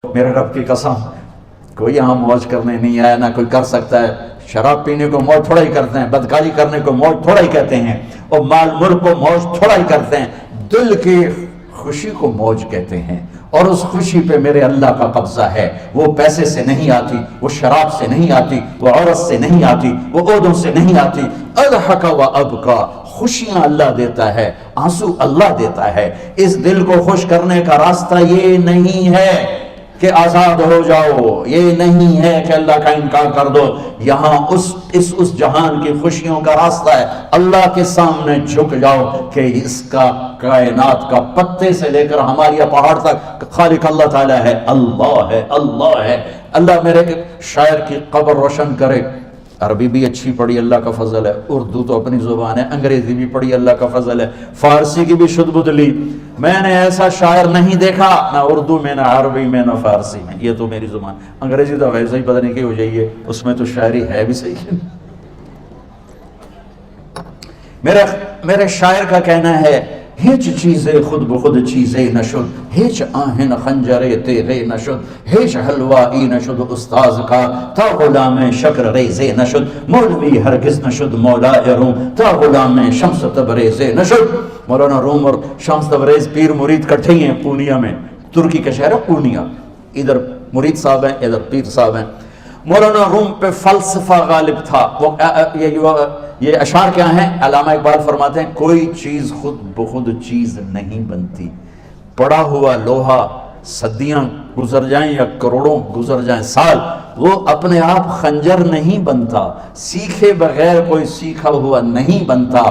میرے رب کی قسم کوئی یہاں موج کرنے نہیں آیا، نہ کوئی کر سکتا ہے۔ شراب پینے کو موج تھوڑا ہی کرتے ہیں، بدکاری کرنے کو موج تھوڑا ہی کہتے ہیں، اور مال ملک کو موج تھوڑا ہی کرتے ہیں، دل کی خوشی کو موج کہتے ہیں۔ اور اس خوشی پہ میرے اللہ کا قبضہ ہے، وہ پیسے سے نہیں آتی، وہ شراب سے نہیں آتی، وہ عورت سے نہیں آتی، وہ عہدوں سے نہیں آتی۔ اضحک و ابکا، خوشیاں اللہ دیتا ہے، آنسو اللہ دیتا ہے۔ اس دل کو خوش کرنے کا راستہ یہ نہیں ہے کہ آزاد ہو جاؤ، یہ نہیں ہے کہ اللہ کا انکار کر دو۔ یہاں اس جہان کی خوشیوں کا راستہ ہے، اللہ کے سامنے جھک جاؤ کہ اس کا کائنات کا پتے سے لے کر ہمارے پہاڑ تک خالق اللہ تعالیٰ ہے، اللہ ہے، اللہ ہے۔ اللہ میرے شاعر کی قبر روشن کرے۔ عربی بھی اچھی پڑھی، اللہ کا فضل ہے، اردو تو اپنی زبان ہے، انگریزی بھی پڑھی، اللہ کا فضل ہے، فارسی کی بھی شد بدھ لی۔ میں نے ایسا شاعر نہیں دیکھا، نہ اردو میں، نہ عربی میں، نہ فارسی میں، یہ تو میری زبان۔ انگریزی تو ویسے ہی پتہ نہیں کی ہو جائیے، اس میں تو شاعری ہے بھی صحیح۔ میرے شاعر کا کہنا ہے، ہیچ چیزیں خود بخود چیزیں نشد، ہیچ آہن خنجرے تیرے نشد، ہیچ حلوائی نشد استاذ کا تا غلام شکر ریزے نشد، مولوی ہرگز نشد مولا روم تا غلام شمس تبریز نشد۔ مولانا روم اور شمس تبریز پیر مرید کٹھے ہیں پونیا میں، ترکی کا شہر ہے پونیا، ادھر مرید صاحب ہیں، ادھر پیر صاحب ہیں۔ مولانا روم پہ فلسفہ غالب تھا۔ یہ اشعار کیا ہیں؟ علامہ اقبال فرماتے ہیں، کوئی چیز خود بخود چیز نہیں بنتی، پڑا ہوا لوہا صدیاں گزر جائیں یا کروڑوں گزر جائیں سال، وہ اپنے آپ خنجر نہیں بنتا، سیکھے بغیر کوئی سیکھا ہوا نہیں بنتا۔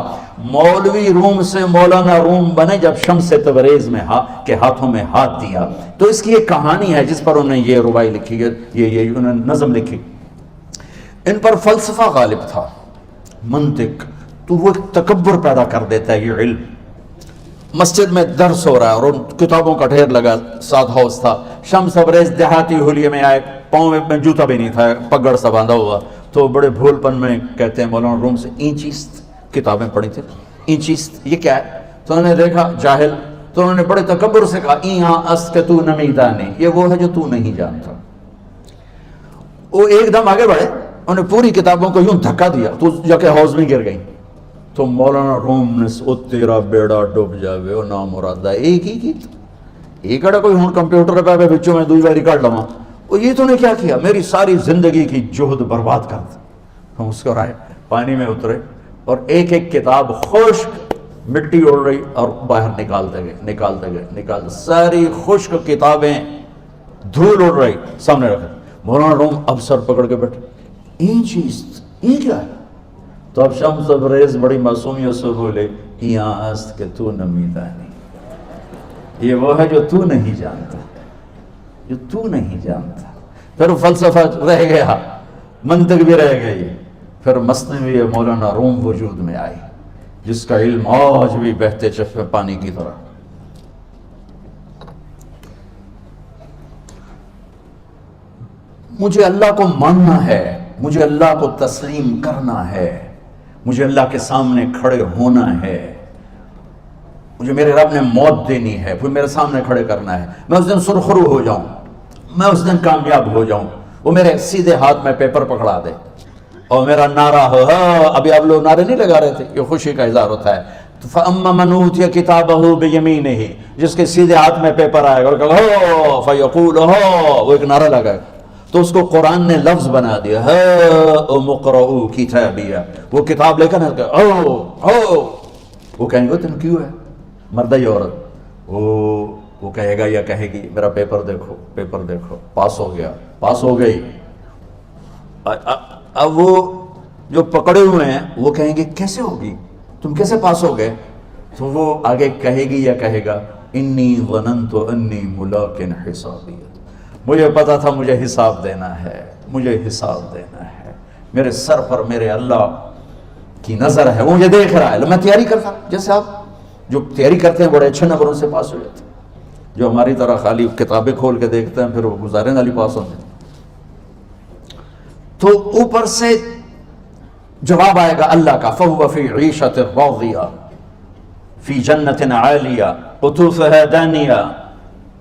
مولوی روم سے مولانا روم بنے جب شمس تبریز میں کے ہاتھوں میں ہاتھ دیا۔ تو اس کی ایک کہانی ہے جس پر انہوں نے یہ ربائی لکھی ہے، یہ انہوں نے نظم لکھی۔ ان پر فلسفہ غالب تھا، منطق، تو وہ تکبر پیدا کر دیتا ہے یہ علم۔ مسجد میں درس ہو رہا ہے اور ان کتابوں کا ڈھیر لگا، ساتھ ہاؤس تھا۔ شمس تبریز دیہاتی حلیے میں آئے، پاؤں میں جوتا بھی نہیں تھا، پگڑ سا باندھا ہوا، تو بڑے بھول پن میں کہتے ہیں مولانا روم سے، اینچیست کتابیں پڑھی تھی، اینچیست یہ کیا ہے؟ تو انہوں نے دیکھا جاہل، تو انہوں نے بڑے تکبر سے کہا، ایہاں اس کہ تو نمیدانی، یہ وہ ہے جو تو نہیں جانتا۔ وہ ایک دم آگے بڑھے، انہوں نے پوری کتابوں کو یوں دھکا دیا تو جا کے حوض میں گر گئی۔ تو مولانا روم نے او تیرا بیڑا ڈوب جاوے او نام مرادہ ایک ہی کی ایک اڑا کوئی ہون کمپیوٹر پہ بچوں میں دوئی باری کاٹ لما، وہ یہ تو نے کیا کیا، میری ساری زندگی کی جہد برباد کر دی۔ ہم اس کو رائے پانی میں اترے اور ایک ایک کتاب خشک مٹی اڑ رہی اور باہر نکالتے گئے ساری خشک کتابیں دھول اڑ رہی سامنے رکھے۔ مولانا روم اب سر پکڑ کے بیٹھے، این چیز یہ کیا ہے؟ تو اب شمس تبریز بڑی معصومیت سے بولے، یہاں است کہ تو نمیدانی، یہ وہ ہے جو تو نہیں جانتا، جو تو نہیں جانتا۔ پھر فلسفہ رہ گیا، منطق بھی رہ گئی، پھر مثنوی مولانا روم وجود میں آئی جس کا علم آج بھی بہتے چشمے پانی کی طرح۔ مجھے اللہ کو ماننا ہے، مجھے اللہ کو تسلیم کرنا ہے، مجھے اللہ کے سامنے کھڑے ہونا ہے، مجھے میرے رب نے موت دینی ہے، پھر میرے سامنے کھڑے کرنا ہے، میں اس دن سرخرو ہو جاؤں، میں اس دن کامیاب ہو جاؤں، وہ میرے سیدھے ہاتھ میں پیپر پکڑا دے اور میرا نعرہ ہو۔ ابھی آپ لوگ نعرے نہیں لگا رہے تھے، یہ خوشی کا اظہار ہوتا ہے۔ فَأَمَّا مَنْ أُوتِيَ كِتَابَهُ بِيَمِينِهِ، جس کے سیدھے ہاتھ میں پیپر آئے گا اور کہا ہو فَيَقُولُ ہو، وہ ایک نعرہ لگائے گا، تو اس کو قرآن نے لفظ بنا دیا، ہَاؤْمُ اقْرَءُوا کِتَابِیَہ، وہ کتاب لے کر وہ کہیں گے تم کیوں ہے مردہ یا عورت، وہ کہے گا یا کہے گی میرا پیپر دیکھو، پیپر دیکھو، پاس ہو گیا، پاس ہو گئی۔ اب وہ جو پکڑے ہوئے ہیں وہ کہیں گے کیسے ہوگی، تم کیسے پاس ہو گئے؟ تو وہ آگے کہے گی یا کہے گا، انی ظننت انی ملاق حسابیہ، مجھے پتا تھا مجھے حساب دینا ہے، مجھے حساب دینا ہے، میرے سر پر میرے اللہ کی نظر ہے، وہ مجھے دیکھ رہا ہے۔ میں تیاری کرتا، جیسے آپ جو تیاری کرتے ہیں بڑے اچھے نمبروں سے پاس ہو جاتے ہیں، جو ہماری طرح خالی کتابیں کھول کے دیکھتے ہیں پھر وہ گزارے والی پاس ہوتے ہیں۔ تو اوپر سے جواب آئے گا اللہ کا، فَهُوَ فِي عِيشَةٍ رَاضِيَةٍ فِي جَنَّةٍ عَالِيَةٍ قُطُوفُهَا دَانِيَةٌ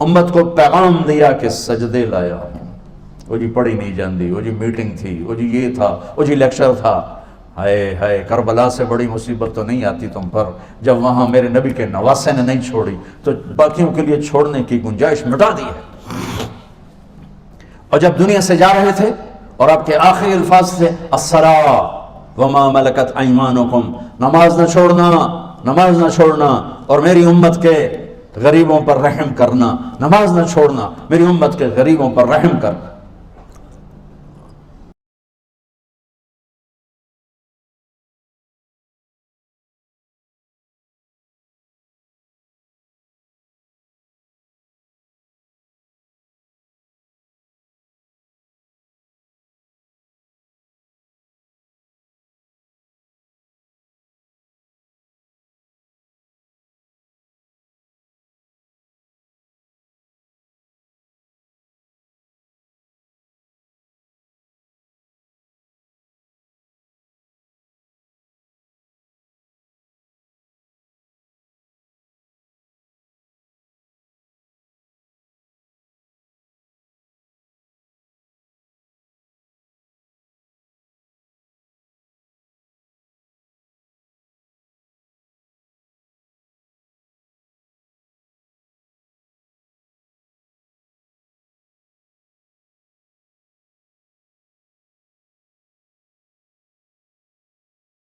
امت کو پیغام دیا کہ سجدے لایا ہوں. وہ جی پڑھی نہیں جاندی، وہ جی میٹنگ تھی، وہ جی یہ تھا، وہ جی لیکچر تھا. ہائے ہائے، کربلا سے بڑی مصیبت تو نہیں آتی تم پر جب وہاں میرے نبی کے نواسے نے نہیں چھوڑی تو باقیوں کے لیے چھوڑنے کی گنجائش مٹا دی ہے. اور جب دنیا سے جا رہے تھے اور آپ کے آخری الفاظ تھے الصلاۃ وما ملکت ایمانکم، نماز نہ چھوڑنا، نماز نہ چھوڑنا، اور میری امت کے غریبوں پر رحم کرنا، نماز نہ چھوڑنا، میری امت کے غریبوں پر رحم کر.